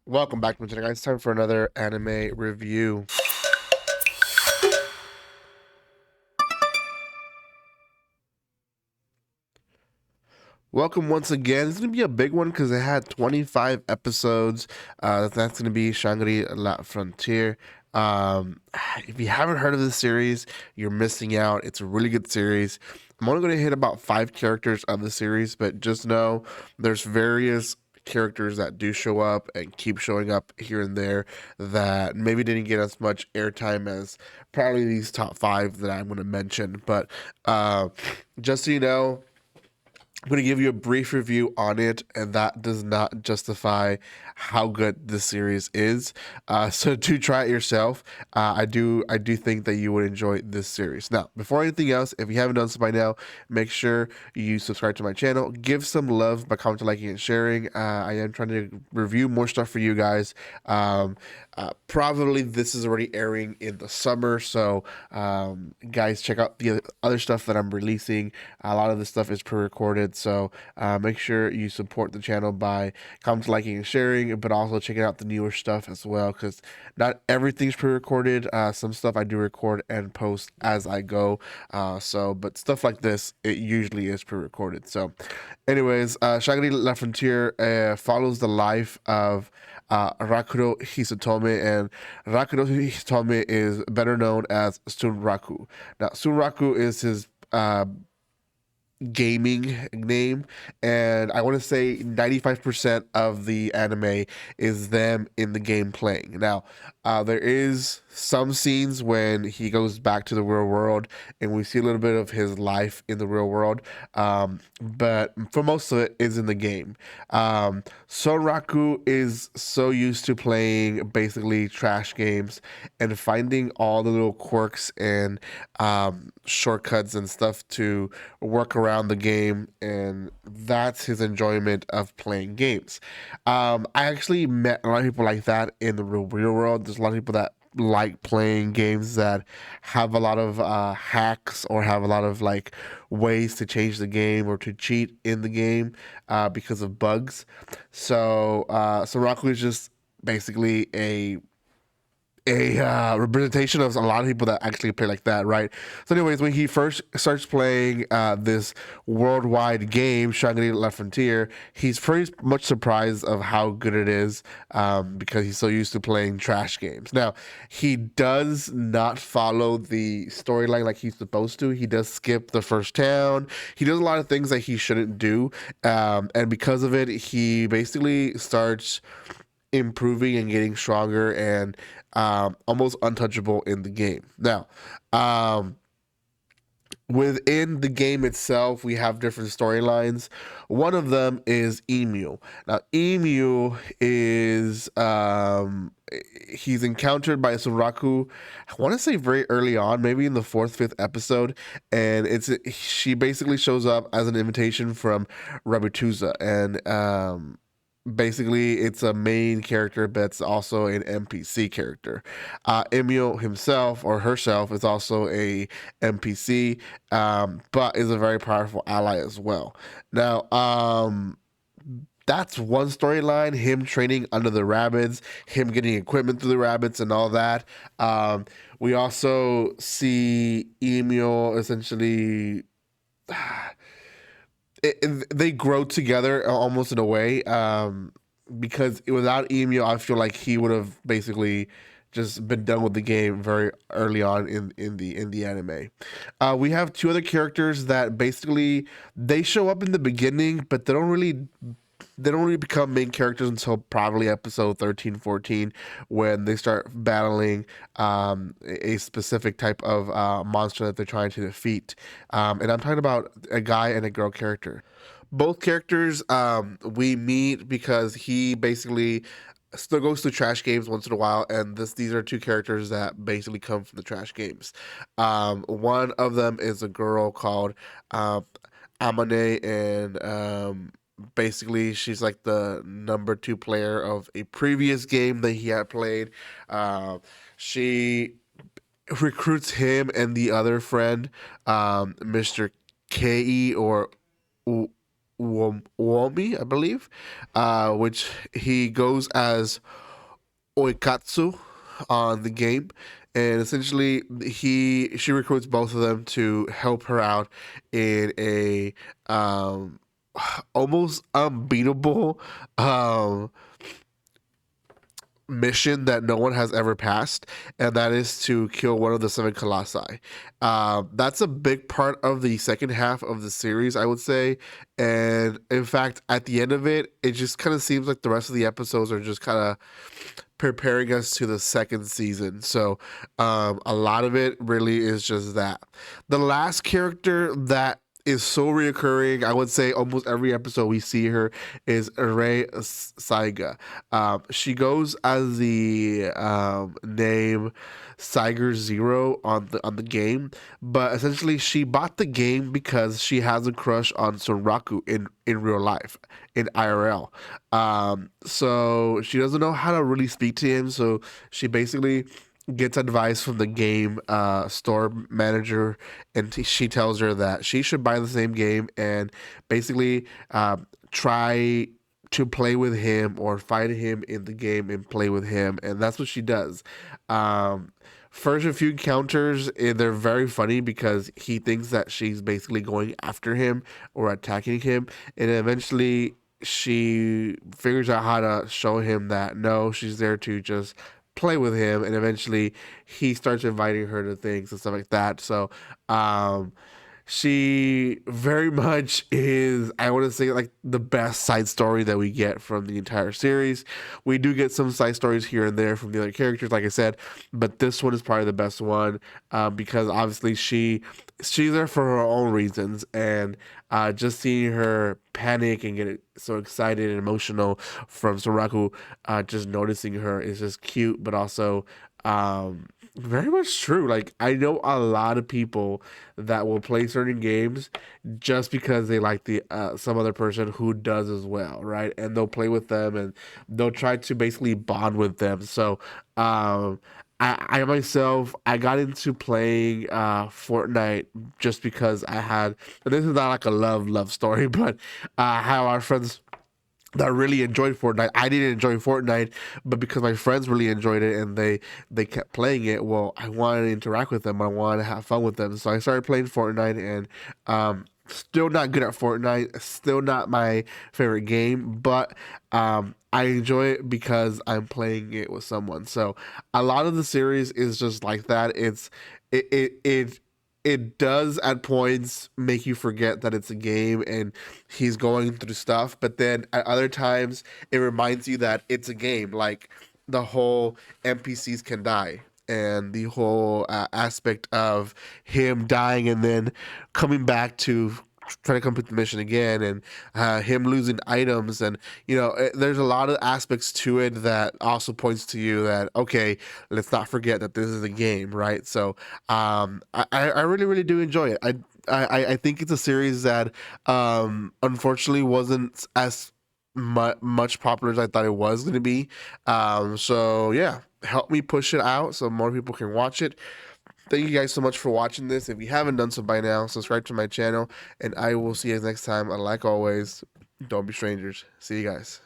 welcome back to my channel, guys. Time for another anime review. Welcome once again. It's gonna be a big one because it had 25 episodes. That's gonna be Shangri-La Frontier. Um, if you haven't heard of this series, you're missing out. It's a really good series. I'm only gonna hit about 5 characters of the series, but just know there's various characters that do show up and keep showing up here and there that maybe didn't get as much airtime as probably these top 5 that I'm gonna mention. But just so you know, I'm going to give you a brief review on it, and that does not justify how good this series is. So to try it yourself, I do think that you would enjoy this series. Now, before anything else, if you haven't done so by now, make sure you subscribe to my channel. Give some love by commenting, liking, and sharing. I am trying to review more stuff for you guys. Probably this is already airing in the summer, so guys, check out the other stuff that I'm releasing. A lot of this stuff is pre-recorded, so make sure you support the channel by commenting, liking, and sharing, but also checking out the newer stuff as well, because not everything's pre-recorded. Some stuff I do record and post as I go, but stuff like this, it usually is pre-recorded. So anyways, Shangri-La Frontier follows the life of Rakudo Hisatome, and Rakudo Hisatome is better known as Sunraku. Now, Sunraku is his gaming name, and I want to say 95% of the anime is them in the game playing. Now, there is some scenes when he goes back to the real world and we see a little bit of his life in the real world, but for most of it is in the game. Sonraku is so used to playing basically trash games and finding all the little quirks and shortcuts and stuff to work around the game, and that's his enjoyment of playing games. I actually met a lot of people like that in the real world. There's a lot of people that like playing games that have a lot of hacks or have a lot of like ways to change the game or to cheat in the game because of bugs. So Raku is just basically a representation of a lot of people that actually play like that, right? So, anyways, when he first starts playing this worldwide game, Shangri-La Frontier, he's pretty much surprised of how good it is because he's so used to playing trash games. Now, he does not follow the storyline like he's supposed to. He does skip the first town. He does a lot of things that he shouldn't do, and because of it, he basically starts improving and getting stronger and almost untouchable in the game. Now, within the game itself, we have different storylines. One of them is Emu. Now, Emu is he's encountered by Suraku. I want to say very early on, maybe in the 4th, 5th episode, and she basically shows up as an invitation from Rabutuza, and basically it's a main character but it's also an NPC character. Emil himself or herself is also a NPC, but is a very powerful ally as well. Now, that's one storyline, him training under the rabbits, him getting equipment through the rabbits and all that. We also see Emil essentially they grow together almost in a way, because without Emu, I feel like he would have basically just been done with the game very early on in the anime. We have 2 other characters that basically they show up in the beginning, but they don't really become main characters until probably episode 13, 14, when they start battling a specific type of monster that they're trying to defeat. And I'm talking about a guy and a girl character. Both characters we meet because he basically still goes to trash games once in a while, and these are 2 characters that basically come from the trash games. One of them is a girl called Amane, and basically she's like the number 2 player of a previous game that he had played. She recruits him and the other friend, Mr. Ke or Uomi, I believe, which he goes as Oikatsu on the game, and essentially she recruits both of them to help her out in a um, almost unbeatable um, mission that no one has ever passed, and that is to kill one of the seven colossi. That's a big part of the second half of the series, I would say. And in fact, at the end of it, it just kind of seems like the rest of the episodes are just kind of preparing us to the second season. So a lot of it really is just that. The last character that is so reoccurring, I would say almost every episode we see her, is Rei Saiga. She goes as the name Saiger Zero on the game, but essentially she bought the game because she has a crush on Soraku in real life, in IRL. So she doesn't know how to really speak to him, so she basically gets advice from the game store manager, and she tells her that she should buy the same game and basically try to play with him or fight him in the game and play with him, and that's what she does. um, First, a few encounters, they're very funny because he thinks that she's basically going after him or attacking him, and eventually she figures out how to show him that no, she's there to just play with him, and eventually he starts inviting her to things and stuff like that. So um she very much is, I want to say, like the best side story that we get from the entire series. We do get some side stories here and there from the other characters, like I said, but this one is probably the best one, because obviously she's there for her own reasons, and just seeing her panic and get so excited and emotional from Soraku, just noticing her is just cute, but also very much true. Like, I know a lot of people that will play certain games just because they like the some other person who does as well, right? And they'll play with them and they'll try to basically bond with them. So, um, I myself, I got into playing Fortnite just because I had, and this is not like a love story, but how our friends that really enjoyed Fortnite. I didn't enjoy Fortnite, but because my friends really enjoyed it and they kept playing it, well, I wanted to interact with them. I wanted to have fun with them, so I started playing Fortnite. And still not good at Fortnite. Still not my favorite game, but I enjoy it because I'm playing it with someone. So a lot of the series is just like that. It does at points make you forget that it's a game and he's going through stuff, but then at other times it reminds you that it's a game. Like the whole NPCs can die, and the whole aspect of him dying and then coming back to try to complete the mission again, and him losing items, and there's a lot of aspects to it that also points to you that, okay, let's not forget that this is a game, right? So I really really do enjoy it. I think it's a series that unfortunately wasn't as much popular as I thought it was going to be. So yeah, help me push it out so more people can watch it. Thank you guys so much for watching this. If you haven't done so by now, subscribe to my channel, and I will see you guys next time. And like always, don't be strangers. See you guys.